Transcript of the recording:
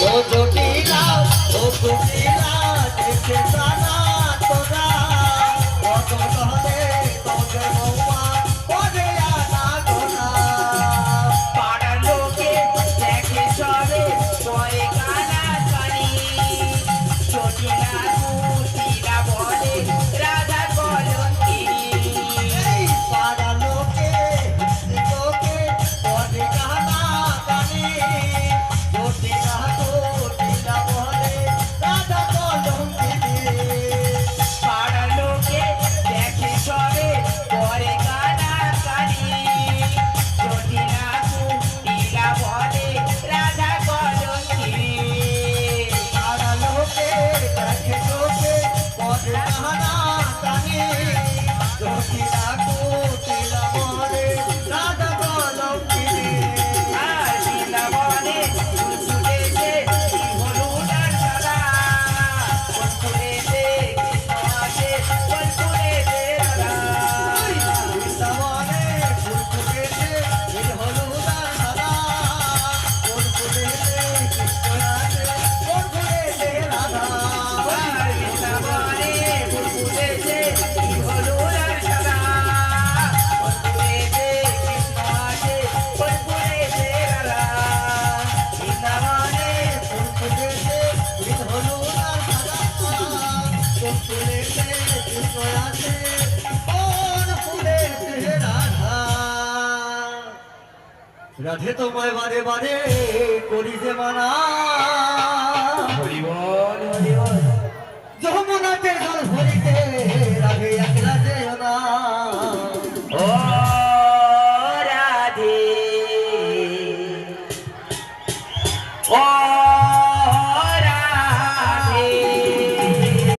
ও জটিলা ও কুটিলা দেখে জানা তোরা কত হলে তোদের বৌমা করে আনা গোনা পাড়ার লোকে দেখে সবে পরে কানা কানি চটিলা কুটিলা বলে রাধা কলঙ্কিনী এই পাড়া লোকে তোকে করে কানা কানে জটিলা কুটিলা বলে রাধা কলঙ্কিনী পাড়ার লোকে দেখে সবে পরে কানা কানি চটিলা কুটিলা বলে রাধা কলঙ্কিনী পাড়া লোকে দেখে তোকে করে কানা কানে জটিলা কুটিলা বলে রাধা কলঙ্কিনী আর বৃন্দাবনে ফুল ফুটেছে হলুদ আর সাদা ফুল ফুটেছে কৃষ্ণ আসে ফুল ফুটেছে রাধা বৃন্দাবনে ফুল ফুটেছে নীল হলুদ আর সাদা ফুল ফুটেছে কৃষ্ণ আছে ফুল ফুটেছে রাধা আর বৃন্দাবনে ফুল ফুটেছে হলুদ আর সাদা ফুল ফুটেছে কৃষ্ণ আসে ফুল ফুটেছে রাধা বৃন্দাবনে ফুল ফুটেছে নীল হলুদ আর সাদা ফুল ফুটেছে কৃষ্ণ আছে ফুল ফুটেছে রাধা রাধে তোমায় বারে বারে করি যে মানা হরি বল হরি বল যমুনাতে জল ভরিতে রাধে একলা যেও না ও রাধে ও